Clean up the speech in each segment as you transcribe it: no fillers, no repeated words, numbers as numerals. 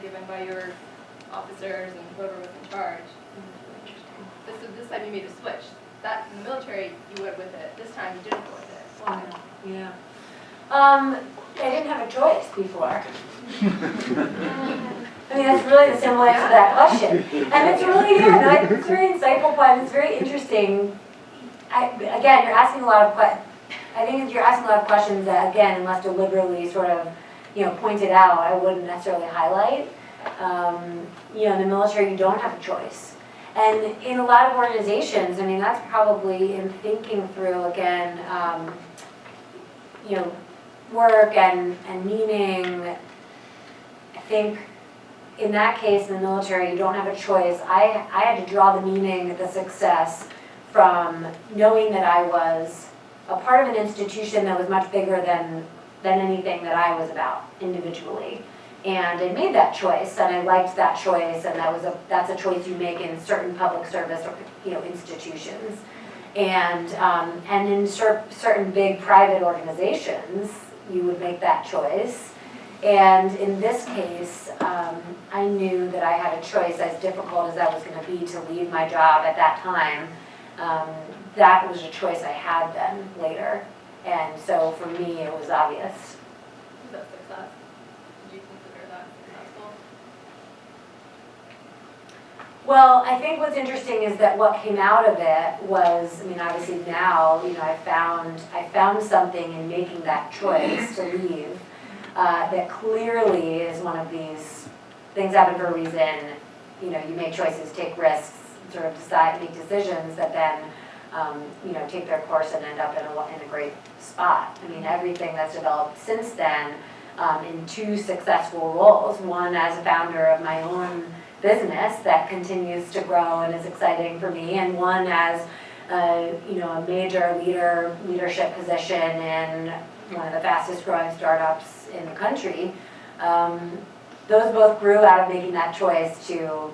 given by your officers and whoever was in charge. This time you made a switch. That in the military you went with it. This time you didn't go with it. Why? Yeah. I didn't have a choice before. I mean, that's really the simple answer to that question. And it's really, it's a very insightful point. It's very interesting. Again, you're asking a lot of questions. I think you're asking a lot of questions that, again, unless deliberately sort of, pointed out, I wouldn't necessarily highlight. In the military, you don't have a choice. And in a lot of organizations, I mean, that's probably in thinking through, again, work and meaning. I think in that case, in the military, you don't have a choice. I had to draw the meaning, the success, from knowing that I was a part of an institution that was much bigger than anything that I was about individually. And I made that choice, and I liked that choice, and that's a choice you make in certain public service or institutions. And in certain big private organizations, you would make that choice. And in this case, I knew that I had a choice, as difficult as that was going to be to leave my job at that time. That was a choice I had then later. And so for me, it was obvious. Was that success? Did you consider that successful? Well, I think what's interesting is that what came out of it was, I mean, obviously now, I found something in making that choice to leave that clearly is one of these things happen for a reason. You make choices, take risks, sort of make decisions that then, take their course and end up in a great spot. I mean, everything that's developed since then in two successful roles, one as a founder of my own business that continues to grow and is exciting for me, and one as a major leadership position in one of the fastest growing startups in the country. Those both grew out of making that choice to,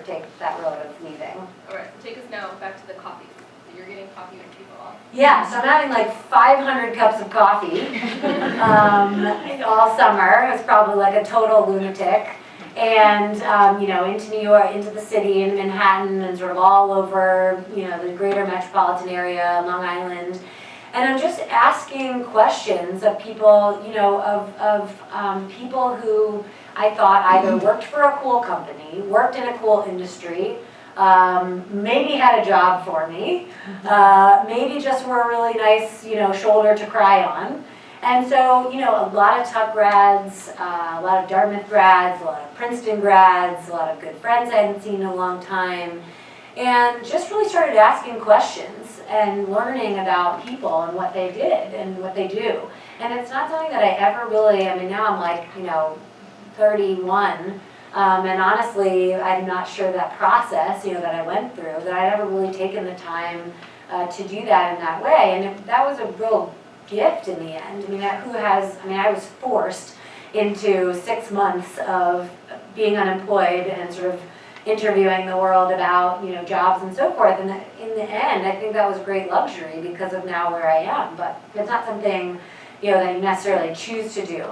take that road of leaving. All right, so take us now back to the coffee. So you're getting coffee with people all. Yeah, so I'm having like 500 cups of coffee all summer. It's probably like a total lunatic. And, into New York, into the city, in Manhattan, and sort of all over, the greater metropolitan area, Long Island. And I'm just asking questions of people, of people who I thought either worked for a cool company, worked in a cool industry, maybe had a job for me, maybe just were a really nice, shoulder to cry on. And so, a lot of Tuck grads, a lot of Dartmouth grads, a lot of Princeton grads, a lot of good friends I hadn't seen in a long time, and just really started asking questions and learning about people and what they did and what they do. And it's not something that I ever really, now I'm like, 31, and honestly, I'm not sure that process, that I went through, that I'd ever really taken the time to do that in that way. And that was a real gift in the end. I was forced into 6 months of being unemployed and sort of interviewing the world about, jobs and so forth. And in the end, I think that was a great luxury because of now where I am. But it's not something, that you necessarily choose to do.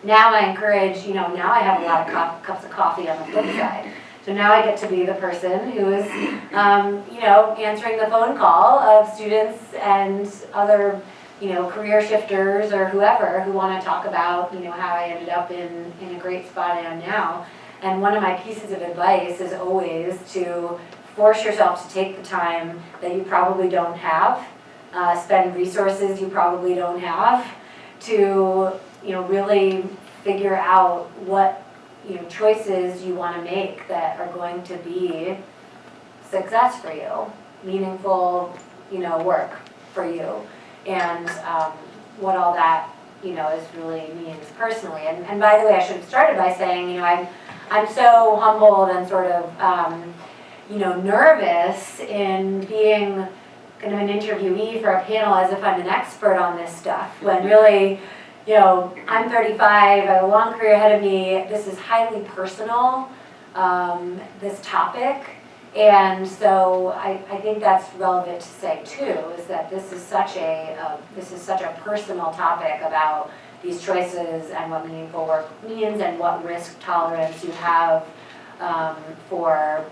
Now I encourage, now I have a lot of cups of coffee on the flip side. So now I get to be the person who is, answering the phone call of students and other, career shifters or whoever who want to talk about, how I ended up in a great spot I am now. And one of my pieces of advice is always to force yourself to take the time that you probably don't have, spend resources you probably don't have, to really figure out what choices you want to make that are going to be success for you, meaningful work for you, and what all that is really means personally. And by the way, I should have started by saying I'm so humbled and sort of nervous in being kind of an interviewee for a panel as if I'm an expert on this stuff, when really, I'm 35, I have a long career ahead of me. This is highly personal, this topic. And so I think that's relevant to say too, is that this is such a personal topic about these choices and what meaningful work means and what risk tolerance you have for,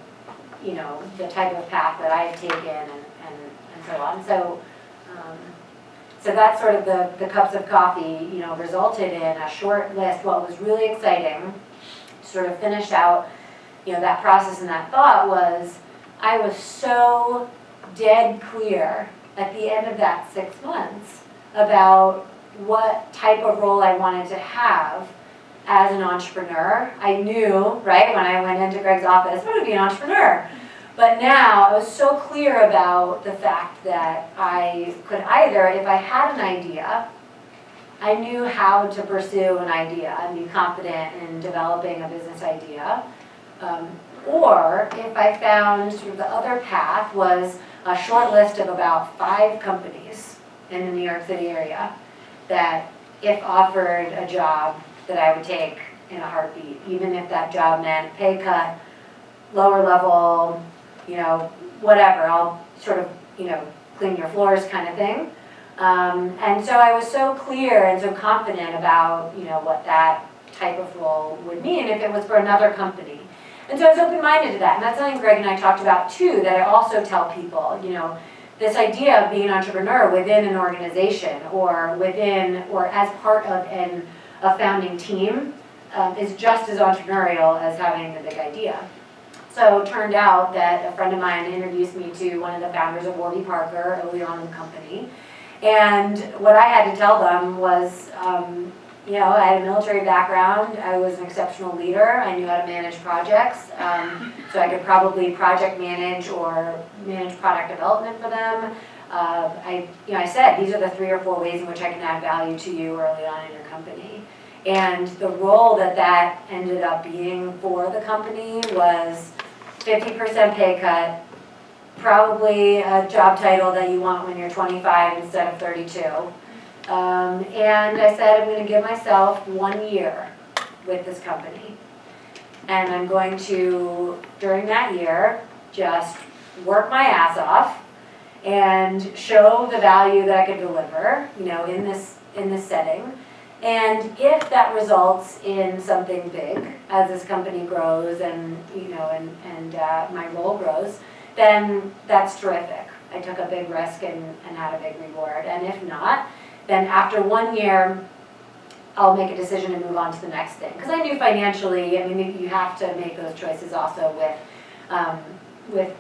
you know, the type of path that I've taken and so on. So, so that's sort of the cups of coffee, you know, resulted in a short list. What was really exciting to sort of finish out, you know, that process and that thought was I was so dead clear at the end of that 6 months about what type of role I wanted to have as an entrepreneur. I knew, right, when I went into Greg's office, I'm going to be an entrepreneur. But now I was so clear about the fact that I could either, if I had an idea, I knew how to pursue an idea and be confident in developing a business idea. Or if I found sort of the other path was a short list of about 5 companies in the New York City area that if offered a job that I would take in a heartbeat, even if that job meant pay cut, lower level, you know, whatever, I'll sort of, you know, clean your floors kind of thing. And so I was so clear and so confident about, you know, what that type of role would mean if it was for another company. And so I was open-minded to that, and that's something Greg and I talked about too, that I also tell people, you know, this idea of being an entrepreneur within an organization or within, or as part of a founding team is just as entrepreneurial as having the big idea. So it turned out that a friend of mine introduced me to one of the founders of Warby Parker early on in the company. And what I had to tell them was, you know, I had a military background, I was an exceptional leader, I knew how to manage projects, so I could probably project manage or manage product development for them. I said, these are the 3 or 4 ways in which I can add value to you early on in your company. And the role that ended up being for the company was 50% pay cut, probably a job title that you want when you're 25 instead of 32. And I said, I'm going to give myself 1 year with this company. And I'm going to, during that year, just work my ass off and show the value that I could deliver, you know, in this setting. And if that results in something big, as this company grows and, you know, and my role grows, then that's terrific. I took a big risk and had a big reward. And if not, then after 1 year, I'll make a decision to move on to the next thing. Because I knew financially, I mean, you have to make those choices also with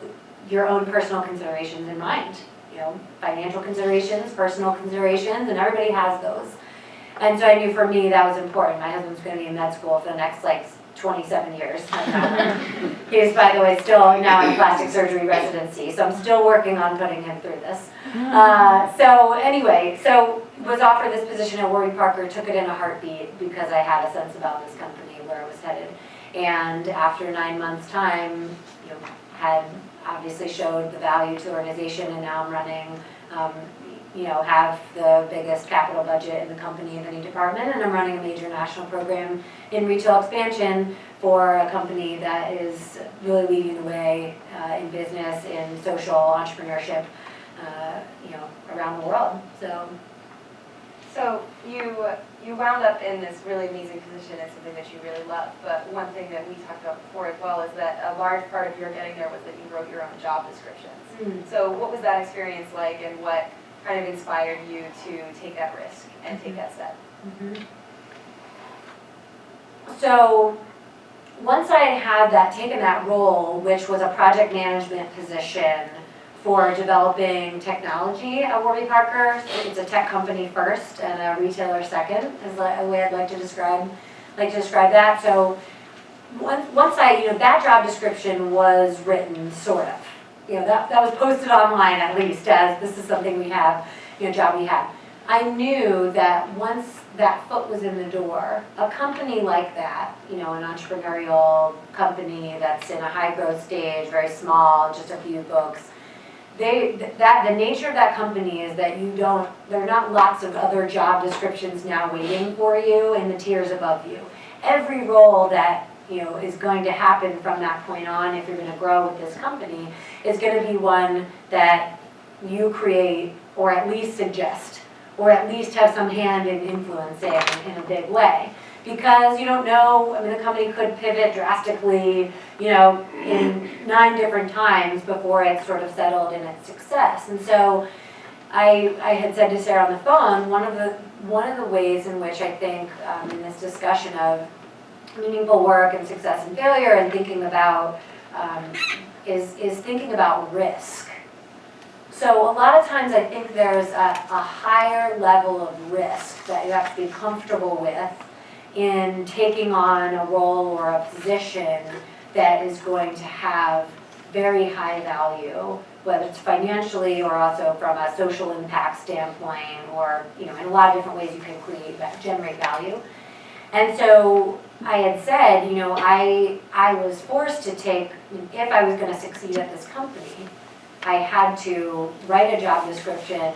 your own personal considerations in mind. You know, financial considerations, personal considerations, and everybody has those. And so I knew for me that was important. My husband's going to be in med school for the next, like, 27 years. He's, by the way, still now in plastic surgery residency, so I'm still working on putting him through this. So anyway, so was offered this position at Warby Parker, took it in a heartbeat because I had a sense about this company, where it was headed. And after 9 months' time, you know, had obviously showed the value to the organization, and now I'm running, you know, have the biggest capital budget in the company of any department, and I'm running a major national program in retail expansion for a company that is really leading the way in business, in social entrepreneurship, you know, around the world. So you wound up in this really amazing position and something that you really love, but one thing that we talked about before as well is that a large part of your getting there was that you wrote your own job descriptions. So what was that experience like, and what kind of inspired you to take that risk and take that step? So once I had taken that role, which was a project management position for developing technology at Warby Parker, it's a tech company first and a retailer second, is the way I'd like to describe that. So once I, you know, that job description was written, sort of. You know, that was posted online at least as this is something we have, you know, job we have. I knew that once that foot was in the door, a company like that, you know, an entrepreneurial company that's in a high growth stage, very small, just a few books, the nature of that company is that there are not lots of other job descriptions now waiting for you in the tiers above you. Every role that, you know, is going to happen from that point on, if you're going to grow with this company, is going to be one that you create or at least suggest or at least have some hand in influencing in a big way. Because you don't know, I mean, the company could pivot drastically, in 9 different times before it's sort of settled in its success. And so I had said to Sara on the phone, one of the ways in which I think in this discussion of meaningful work and success and failure and thinking about is thinking about risk. So a lot of times I think there's a higher level of risk that you have to be comfortable with in taking on a role or a position that is going to have very high value, whether it's financially or also from a social impact standpoint, or in a lot of different ways you can generate value. And so I had said, I was forced to take, if I was going to succeed at this company, I had to write a job description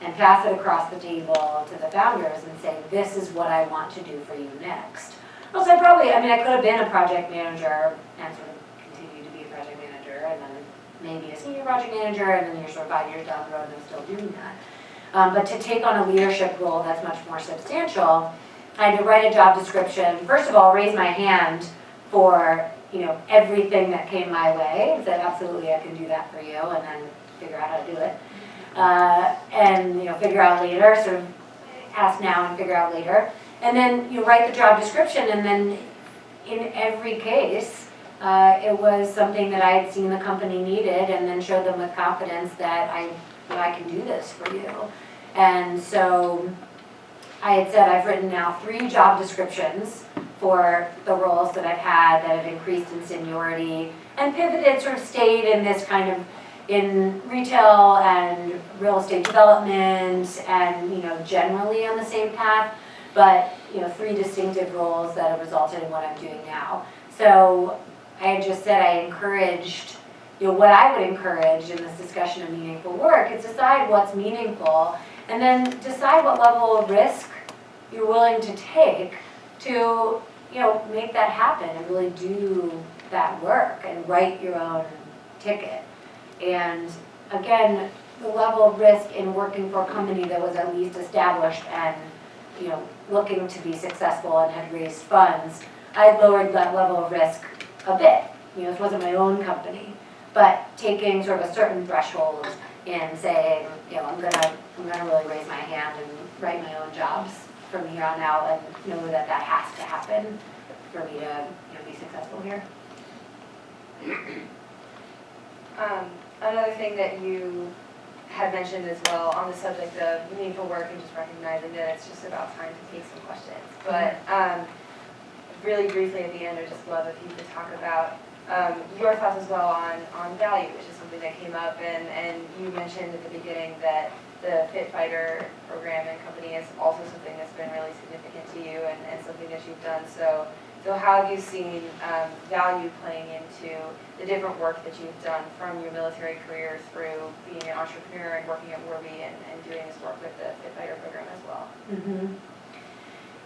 and pass it across the table to the founders and say, this is what I want to do for you next. Also, I could have been a project manager and sort of continue to be a project manager, and then maybe a senior project manager, and then you're sort of 5 years down the road and I'm still doing that. But to take on a leadership role that's much more substantial, I had to write a job description. First of all, raise my hand for everything that came my way, and said absolutely I can do that for you, and then figure out how to do it. And figure out later, sort of ask now and figure out later. And then you write the job description, and then in every case, it was something that I had seen the company needed, and then showed them with confidence that I can do this for you. And so I had said I've written now 3 job descriptions for the roles that I've had that have increased in seniority and pivoted, sort of stayed in this kind of in retail and real estate development and generally on the same path, but 3 distinctive roles that have resulted in what I'm doing now. So I had just said I encouraged, what I would encourage in this discussion of meaningful work is decide what's meaningful, and then decide what level of risk you're willing to take to make that happen and really do that work and write your own ticket. And again, the level of risk in working for a company that was at least established and looking to be successful and had raised funds, I lowered that level of risk a bit. This wasn't my own company, but taking sort of a certain threshold and saying, I'm gonna really raise my hand and write my own jobs from here on out, and know that that has to happen for me to be successful here. Another thing that you had mentioned as well on the subject of meaningful work and just recognizing that it's just about time to take some questions. But really briefly at the end, I'd just love if you could talk about your thoughts as well on value, which is something that came up, and you mentioned at the beginning that the Fit Fighter program and company is also something that's been really significant to you and something that you've done. So how have you seen value playing into the different work that you've done from your military career through being an entrepreneur and working at Warby and doing this work with the Fit Fighter program as well? Mm-hmm.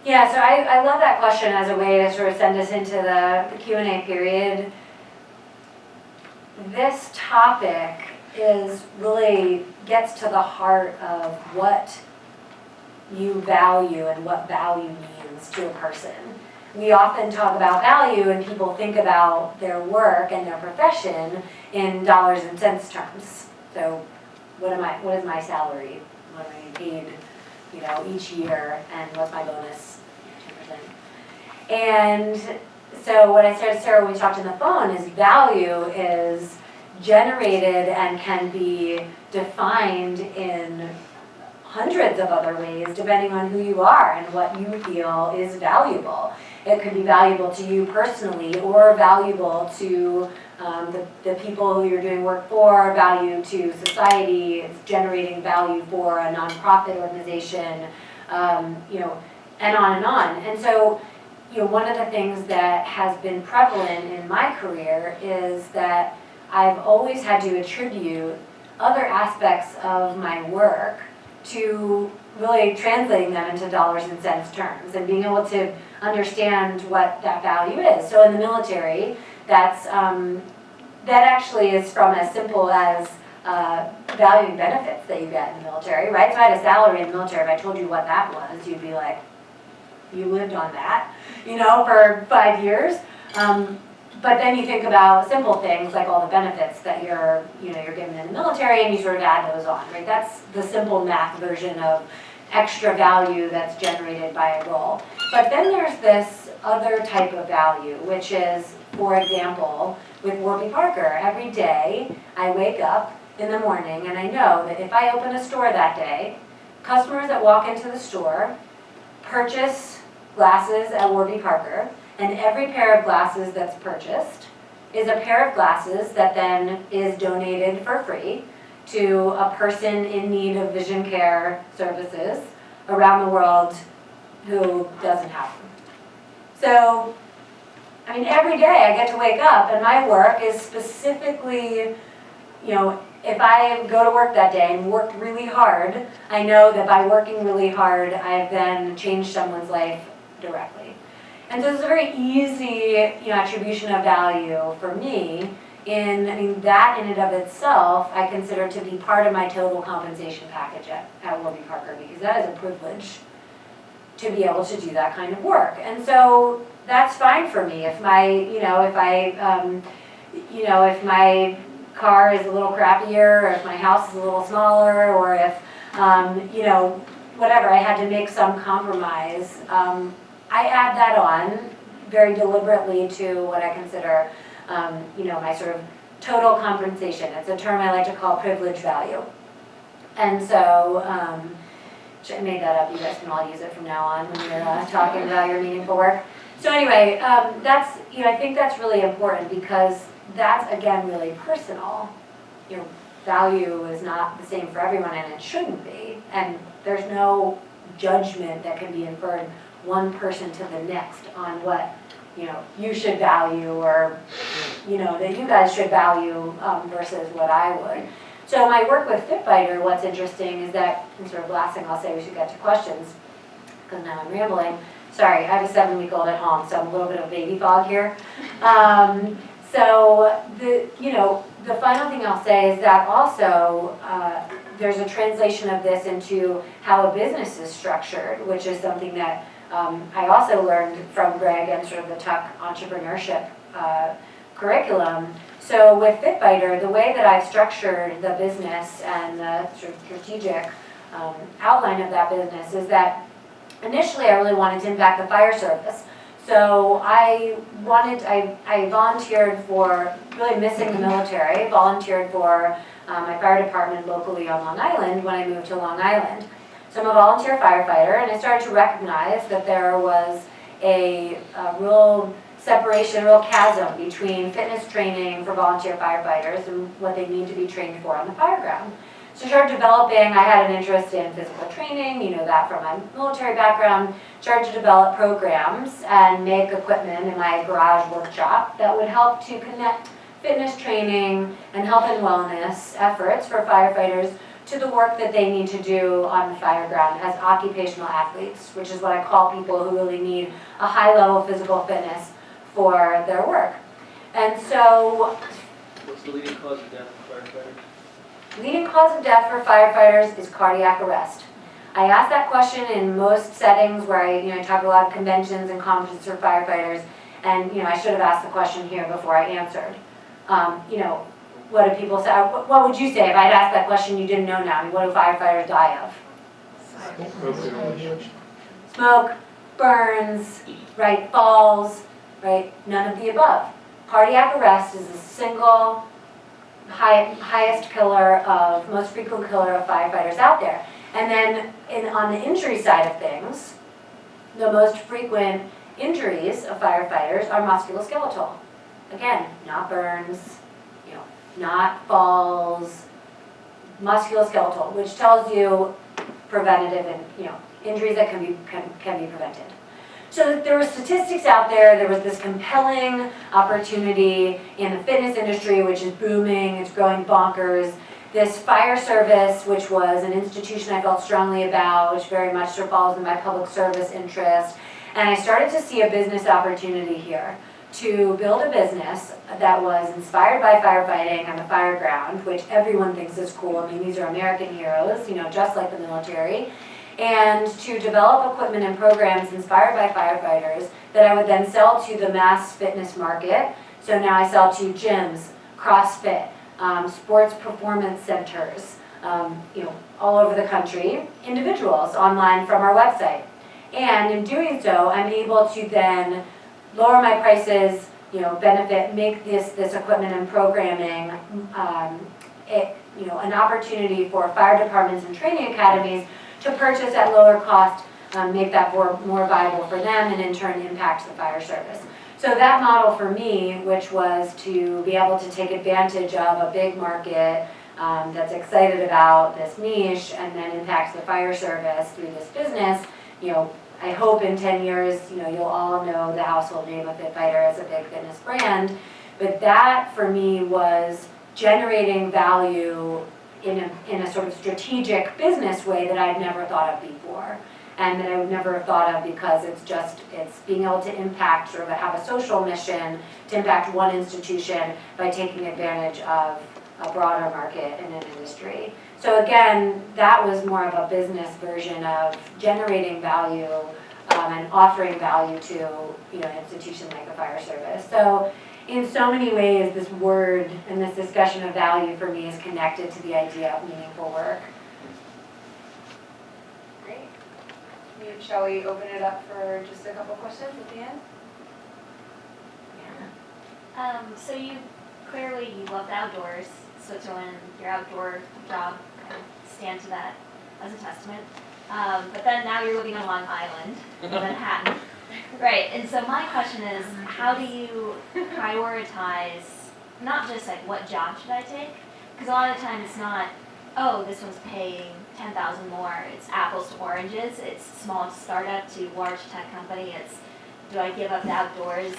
Yeah, so I love that question as a way to sort of send us into the Q&A period. This topic really gets to the heart of what you value and what value means to a person. We often talk about value and people think about their work and their profession in dollars and cents terms. So what is my salary? What am I paid, each year, and what's my bonus? 10%. And so what I said to Sara when we talked on the phone is value is generated and can be defined in hundreds of other ways depending on who you are and what you feel is valuable. It could be valuable to you personally or valuable to the people who you're doing work for, value to society, it's generating value for a nonprofit organization, and on and on. And so, one of the things that has been prevalent in my career is that I've always had to attribute other aspects of my work to really translating them into dollars and cents terms and being able to understand what that value is. So in the military, that actually is from as simple as value and benefits that you get in the military, right? So I had a salary in the military. If I told you what that was, you'd be like, you lived on that, for 5 years. But then you think about simple things like all the benefits that you're given in the military, and you sort of add those on, right? That's the simple math version of extra value that's generated by a role. But then there's this other type of value, which is, for example, with Warby Parker, every day I wake up in the morning and I know that if I open a store that day, customers that walk into the store purchase glasses at Warby Parker, and every pair of glasses that's purchased is a pair of glasses that then is donated for free to a person in need of vision care services around the world who doesn't have them. So, every day I get to wake up and my work is specifically, if I go to work that day and work really hard, I know that by working really hard, I've then changed someone's life directly. And so it's a very easy, attribution of value for me. That in and of itself, I consider to be part of my total compensation package at Warby Parker, because that is a privilege to be able to do that kind of work. And so that's fine for me. If my, if my car is a little crappier, or if my house is a little smaller, or if, whatever, I had to make some compromise, I add that on very deliberately to what I consider, my sort of total compensation. It's a term I like to call privilege value. And so, I made that up. You guys can all use it from now on when you're talking about your meaningful work. So anyway, that's, I think that's really important, because that's, again, really personal. Value is not the same for everyone, and it shouldn't be. And there's no judgment that can be inferred one person to the next on what, you should value, or, that you guys should value versus what I would. So my work with FitFighter, what's interesting is that, and sort of last thing I'll say, we should get to questions, because now I'm rambling. Sorry, I have a 7-week-old at home, so I'm a little bit of baby fog here. So the final thing I'll say is that also there's a translation of this into how a business is structured, which is something that I also learned from Greg and sort of the Tuck entrepreneurship curriculum. So with FitFighter, the way that I've structured the business and the sort of strategic outline of that business is that initially I really wanted to impact the fire service. So I volunteered for, really missing the military, volunteered for my fire department locally on Long Island when I moved to Long Island. So I'm a volunteer firefighter, and I started to recognize that there was a real separation, a real chasm between fitness training for volunteer firefighters and what they need to be trained for on the fire ground. So I started developing, I had an interest in physical training, that from my military background, started to develop programs and make equipment in my garage workshop that would help to connect fitness training and health and wellness efforts for firefighters to the work that they need to do on the fire ground as occupational athletes, which is what I call people who really need a high level of physical fitness for their work. And so, What's the leading cause of death for firefighters? Leading cause of death for firefighters is cardiac arrest. I ask that question in most settings where I talk a lot of conventions and conferences for firefighters, and I should have asked the question here before I answered. What do people say? What would you say if I'd asked that question you didn't know now? What do firefighters die of? Smoke, burns, right? Falls, right? None of the above. Cardiac arrest is the single highest killer of, most frequent killer of firefighters out there. And then on the injury side of things, the most frequent injuries of firefighters are musculoskeletal. Again, not burns, not falls, musculoskeletal, which tells you preventative and injuries that can be prevented. So there were statistics out there. There was this compelling opportunity in the fitness industry, which is booming. It's growing bonkers. This fire service, which was an institution I felt strongly about, which very much sort of falls in my public service interest. And I started to see a business opportunity here to build a business that was inspired by firefighting on the fire ground, which everyone thinks is cool. I mean, these are American heroes, you know, just like the military. And to develop equipment and programs inspired by firefighters that I would then sell to the mass fitness market. So now I sell to gyms, CrossFit, sports performance centers, you know, all over the country, individuals online from our website. And in doing so, I'm able to then lower my prices, you know, make this equipment and programming, you know, an opportunity for fire departments and training academies to purchase at lower cost, make that more viable for them, and in turn impact the fire service. So that model for me, which was to be able to take advantage of a big market that's excited about this niche and then impacts the fire service through this business, you know, I hope in 10 years, you know, you'll all know the household name of FitFighter as a big fitness brand. But that for me was generating value in a sort of strategic business way that I'd never thought of before. And that I would never have thought of because it's being able to impact, sort of have a social mission to impact one institution by taking advantage of a broader market in an industry. So again, that was more of a business version of generating value and offering value to, you know, an institution like the fire service. So in so many ways, this word and this discussion of value for me is connected to the idea of meaningful work. Great. Shall we open it up for just a couple questions at the end? So you love the outdoors. Switzerland, your outdoor job kind of stand to that as a testament. But then now you're living on Long Island in Manhattan. Right, and so my question is, how do you prioritize, not just like what job should I take? Because a lot of the time it's not, oh, this one's paying $10,000 more. It's apples to oranges. It's small startup to large tech company. It's, do I give up the outdoors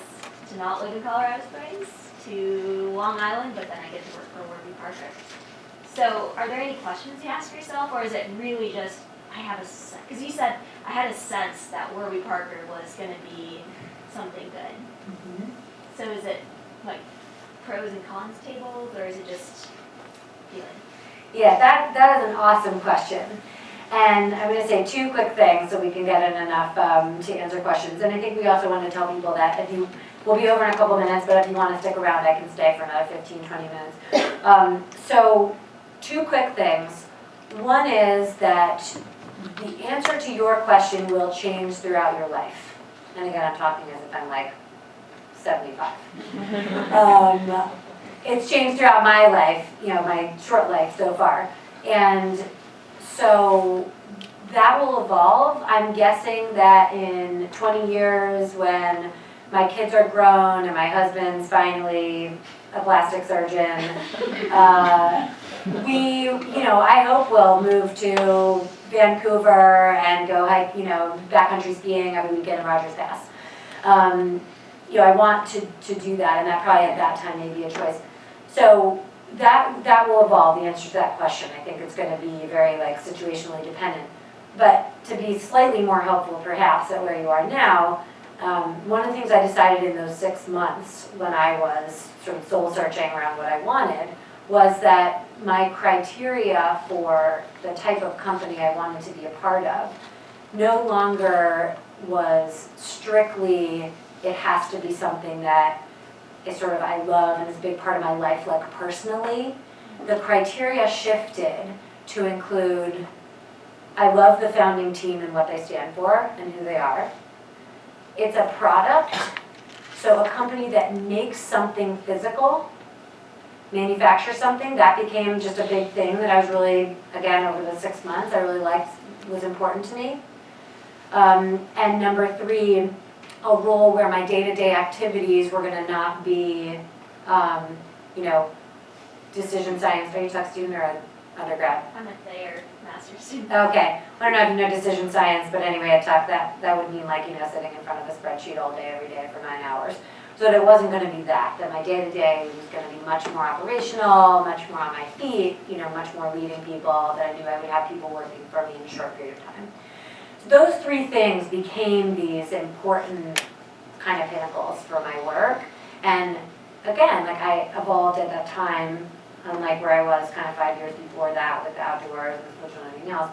to not live in Colorado Springs, to Long Island, but then I get to work for Warby Parker? So are there any questions you ask yourself, or is it really just, I have a sense, because you said I had a sense that Warby Parker was going to be something good. Mm-hmm. So is it like pros and cons tables, or is it just feeling? Yeah, that is an awesome question. And I'm going to say two quick things so we can get in enough to answer questions. And I think we also want to tell people that if you, we'll be over in a couple minutes, but if you want to stick around, I can stay for another 15, 20 minutes. So two quick things. One is that the answer to your question will change throughout your life. And again, I'm talking as if I'm like 75. It's changed throughout my life, you know, my short life so far. And so that will evolve. I'm guessing that in 20 years when my kids are grown and my husband's finally a plastic surgeon, we, you know, I hope we'll move to Vancouver and go hike, you know, backcountry skiing every weekend in Rogers Pass. You know, I want to do that, and that probably at that time may be a choice. So that will evolve, the answer to that question. I think it's going to be very like situationally dependent. But to be slightly more helpful perhaps at where you are now, one of the things I decided in those 6 months when I was sort of soul searching around what I wanted was that my criteria for the type of company I wanted to be a part of no longer was strictly, it has to be something that is sort of I love and is a big part of my life, like personally. The criteria shifted to include, I love the founding team and what they stand for and who they are. It's a product, so a company that makes something physical, manufactures something, that became just a big thing that I was really, again, over the 6 months, I really liked, was important to me. And number 3, a role where my day-to-day activities were going to not be, you know, decision science. Are you a student or an undergrad? I'm a Thayer master's student. Okay. I don't know if you know decision science, but anyway, I talked that would mean like, you know, sitting in front of a spreadsheet all day, every day for 9 hours. So that it wasn't going to be that my day-to-day was going to be much more operational, much more on my feet, you know, much more leading people, that I knew I would have people working for me in a short period of time. So those 3 things became these important kind of pinnacles for my work. And again, like I evolved at that time, unlike where I was kind of 5 years before that with the outdoors and social and everything else,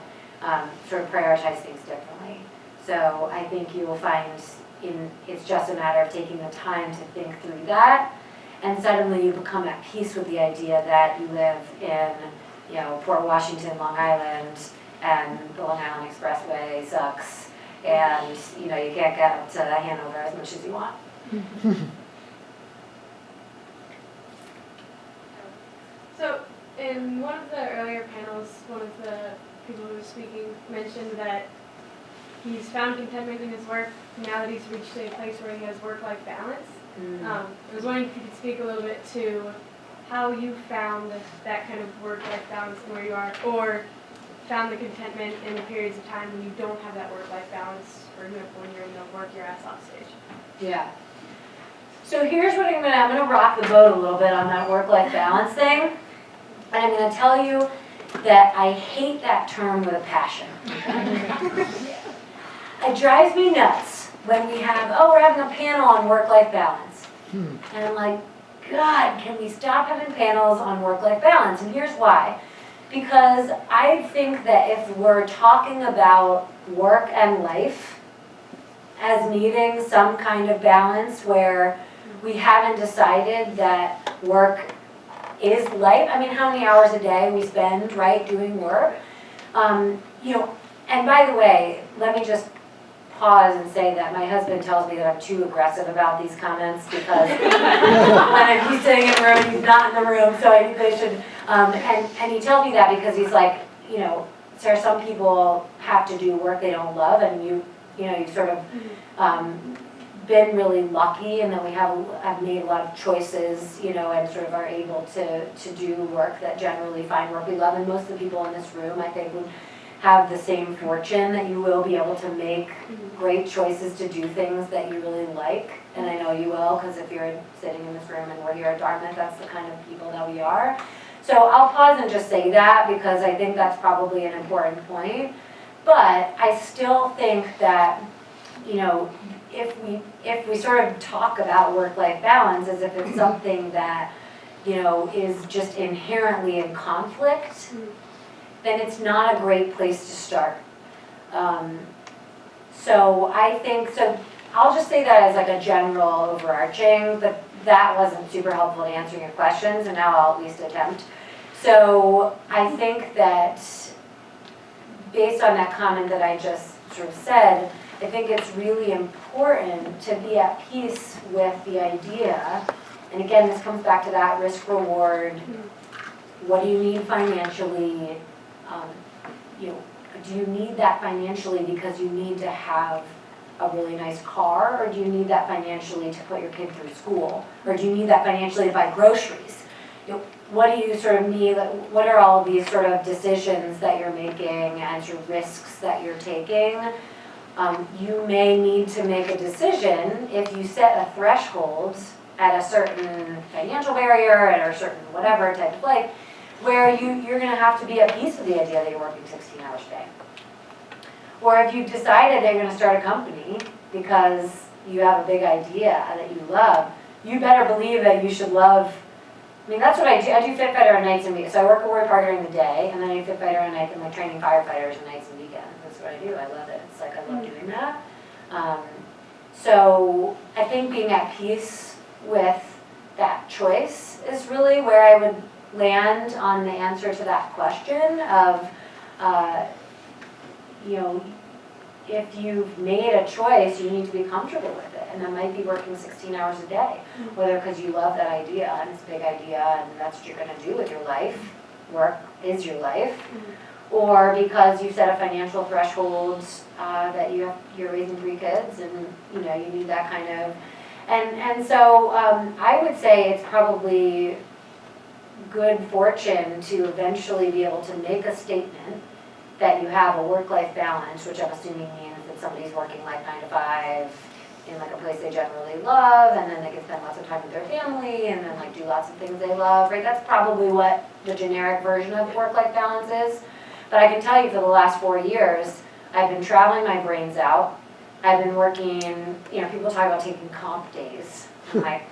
sort of prioritize things differently. So I think you will find it's just a matter of taking the time to think through that, and suddenly you become at peace with the idea that you live in, you know, Port Washington, Long Island, and the Long Island Expressway sucks, and you know you can't get up to Hanover as much as you want. So, in one of the earlier panels, one of the people who was speaking mentioned that he's found contentment in his work now that he's reached a place where he has work-life balance. I was wondering if you could speak a little bit to how you found that kind of work-life balance and where you are, or found the contentment in the periods of time when you don't have that work-life balance, for example, when you're in the work your ass off stage. Yeah. So here's what I'm gonna rock the boat a little bit on that work-life balance thing. And I'm gonna tell you that I hate that term with a passion. It drives me nuts when we have, we're having a panel on work-life balance. And I'm like, God, can we stop having panels on work-life balance? And here's why. Because I think that if we're talking about work and life as needing some kind of balance where we haven't decided that work is life. I mean, how many hours a day we spend, right, doing work? You know, and by the way, let me just pause and say that my husband tells me that I'm too aggressive about these comments because when he's sitting in the room, he's not in the room, so I think they should, and he tells me that because he's like, you know, Sarah, some people have to do work they don't love, and you know, you've sort of been really lucky and that we have made a lot of choices, you know, and sort of are able to do work that generally find work we love. And most of the people in this room, I think, would have the same fortune that you will be able to make great choices to do things that you really like. And I know you will, because if you're sitting in this room and we're here at Dartmouth, that's the kind of people that we are. So I'll pause and just say that because I think that's probably an important point. But I still think that, you know, if we sort of talk about work-life balance as if it's something that, you know, is just inherently in conflict, then it's not a great place to start. So I think, so I'll just say that as like a general overarching, but that wasn't super helpful to answering your questions, and now I'll at least attempt. So I think that based on that comment that I just sort of said, I think it's really important to be at peace with the idea, and again, this comes back to that risk-reward. What do you need financially? You know, do you need that financially because you need to have a really nice car, or do you need that financially to put your kid through school, or do you need that financially to buy groceries? You know, what do you sort of need? What are all of these sort of decisions that you're making and sort of risks that you're taking? You may need to make a decision if you set a threshold at a certain financial barrier, at a certain whatever type of life, where you're going to have to be at peace with the idea that you're working 16 hours a day. Or if you've decided that you're going to start a company because you have a big idea that you love, you better believe that you should love. I mean, that's what I do. I do fit fighter on nights and weekends. So I work at Warby during the day, and then I do fit fighter on nights and like training firefighters on nights and weekends. That's what I do. I love it. It's like I love doing that. So I think being at peace with that choice is really where I would land on the answer to that question of, you know, if you've made a choice, you need to be comfortable with it. And that might be working 16 hours a day, whether because you love that idea and it's a big idea and that's what you're going to do with your life, work is your life, or because you set a financial threshold that you're raising 3 kids and you know you need that kind of, and so I would say it's probably good fortune to eventually be able to make a statement that you have a work-life balance, which I'm assuming means that somebody's working like 9 to 5 in like a place they generally love, and then they can spend lots of time with their family, and then like do lots of things they love, right? That's probably what the generic version of work-life balance is. But I can tell you for the last 4 years, I've been traveling my brains out, I've been working, people talk about taking comp days. I'm like,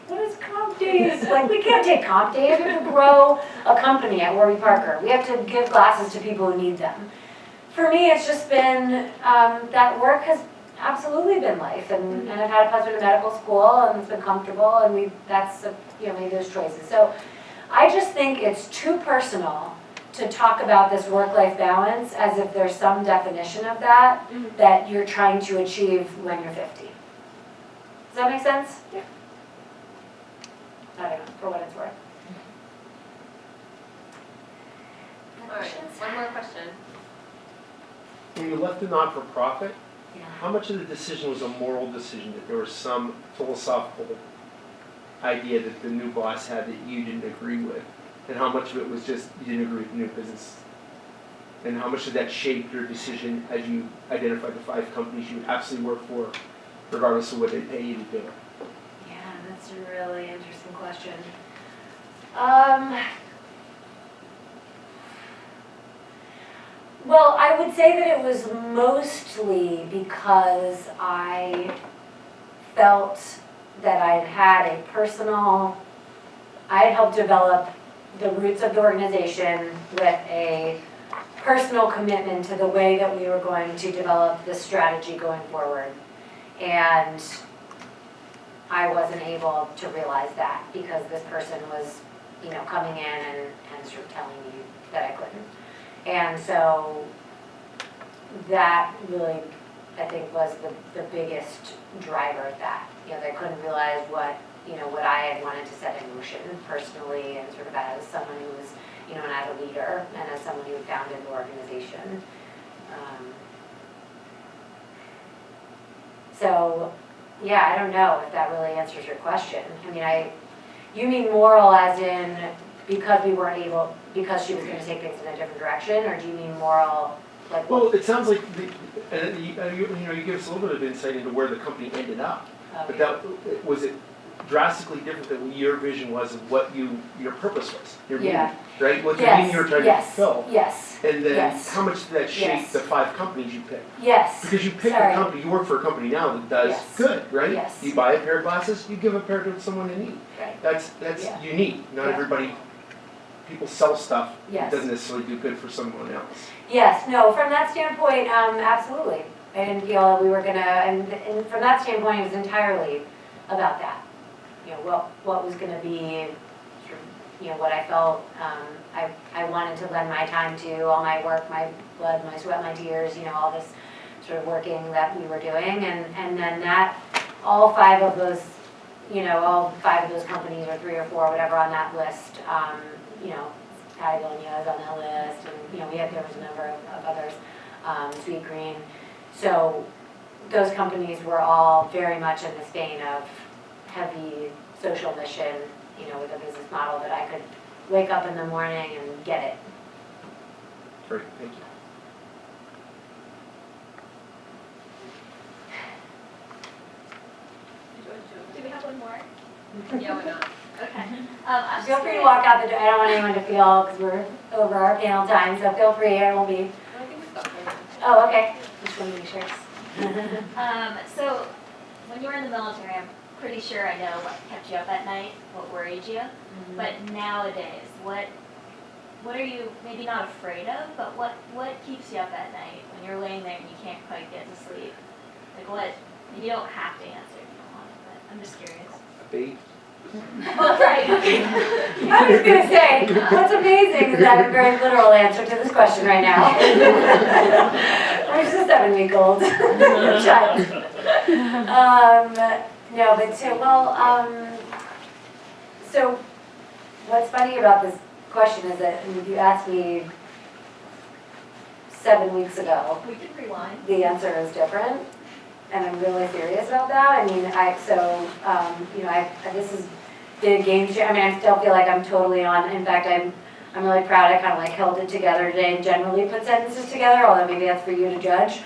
what is comp days? Like, we can't take comp days. We have to grow a company at Warby Parker. We have to give glasses to people who need them. For me, it's just been, that work has absolutely been life. And I've had a husband in medical school, and it's been comfortable, and made those choices. So I just think it's too personal to talk about this work-life balance as if there's some definition of that that you're trying to achieve when you're 50. Does that make sense? Yeah. I don't know, for what it's worth. All right, one more question. When you left the not-for-profit, Yeah. how much of the decision was a moral decision, that there was some philosophical idea that the new boss had that you didn't agree with? And how much of it was just you didn't agree with the new business? And how much did that shape your decision as you identified the 5 companies you would absolutely work for, regardless of what they pay you to do it? Yeah, that's a really interesting question. Well, I would say that it was mostly because I felt that I had helped develop the roots of the organization with a personal commitment to the way that we were going to develop the strategy going forward. And I wasn't able to realize that because this person was, coming in and sort of telling me that I couldn't. And so that really, I think, was the biggest driver of that. They couldn't realize what I had wanted to set in motion personally and sort of as someone who was, and as a leader and as someone who founded the organization. So, yeah, I don't know if that really answers your question. You mean moral as in because she was going to take things in a different direction, or do you mean moral like? Well, it sounds like you give us a little bit of insight into where the company ended up. But was it drastically different than what your vision was of what your purpose was, your meaning, right? What the meaning you were trying to fulfill. Yes. And then Yes. how much did that shape Yes. the 5 companies you picked? Yes. Because you pick Sorry. a company, you work for a company now that does Yes. good, right? Yes. You buy a pair of glasses, you give a pair to someone in need. Right. That's Yeah. unique. Not Yeah. everybody, people sell stuff Yes. that doesn't necessarily do good for someone else. Yes, no, from that standpoint, absolutely. I didn't feel that we were gonna, and from that standpoint, it was entirely about that. What was gonna be, sort of, what I felt, I wanted to lend my time to, all my work, my blood, my sweat, my tears, all this sort of working that we were doing, and then all 5 of those companies, or 3 or 4, whatever on that list, Patagonia is on that list, and, there was a number of others, Sweet Green. So those companies were all very much in this vein of heavy social mission, with a business model that I could wake up in the morning and get it. Great, thank you. Do we have one more? Yeah, why not? Okay. Feel free to walk out the door. I don't want anyone to feel, because we're over our panel time, so feel free. I won't be. I think we've got time. Oh, okay. Just want to make sure. So, when you were in the military, I'm pretty sure I know what kept you up at night, what worried you. But nowadays, what are you maybe not afraid of, but what keeps you up at night when you're laying there and you can't quite get to sleep? Like what? You don't have to answer if you don't want to, but I'm just curious. A bait? Well, right. I was going to say, what's amazing is I have a very literal answer to this question right now. I'm just a 7-week-old child. No, but so what's funny about this question is that if you asked me 7 weeks ago, We can rewind. the answer is different, and I'm really serious about that. This is big game changer. I still feel like I'm totally on. In fact, I'm really proud. I kind of held it together today and generally put sentences together, although maybe that's for you to judge.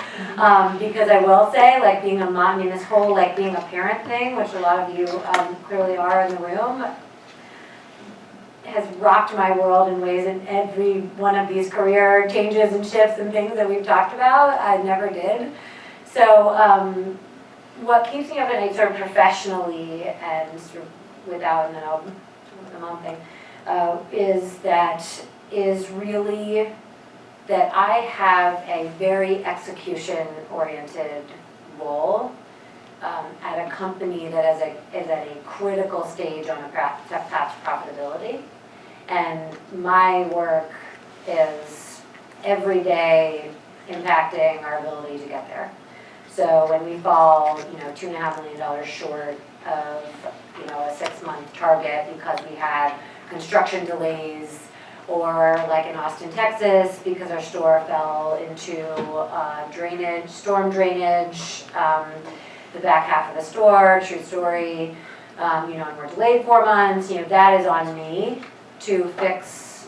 Because I will say, being a mom, this whole being a parent thing, which a lot of you clearly are in the room, has rocked my world in ways in every one of these career changes and shifts and things that we've talked about. I never did. So, what keeps me up at night sort of professionally and sort of without, and then I'll, the mom thing, is really that I have a very execution-oriented role at a company that is at a critical stage on a path to profitability. And my work is every day impacting our ability to get there. So when we fall, $2.5 million short of, a 6-month target because we had construction delays, or like in Austin, Texas, because our store fell into storm drainage, the back half of the store, true story, and we're delayed 4 months, that is on me to fix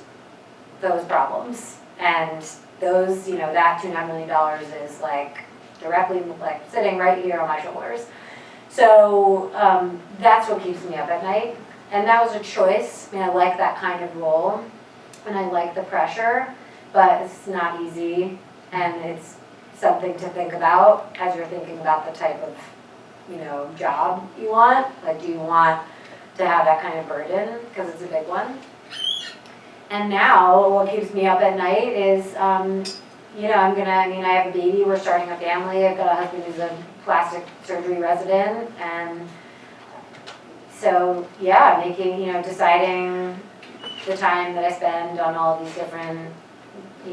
those problems. And those, that $2.5 million is like directly like sitting right here on my shoulders. So that's what keeps me up at night. And that was a choice. I like that kind of role, and I like the pressure, but it's not easy, and it's something to think about as you're thinking about the type of, job you want. Like, do you want to have that kind of burden? Because it's a big one. And now, what keeps me up at night is, I have a baby, we're starting a family, I've got a husband who's a plastic surgery resident, and so, yeah, deciding the time that I spend on all these different,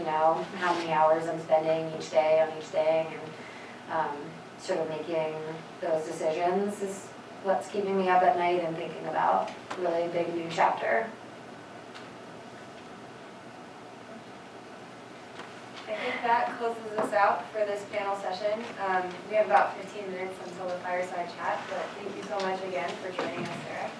how many hours I'm spending each day on each thing, and sort of making those decisions is what's keeping me up at night and thinking about a really big new chapter. I think that closes us out for this panel session. We have about 15 minutes until the fireside chat, but thank you so much again for joining us, Sara.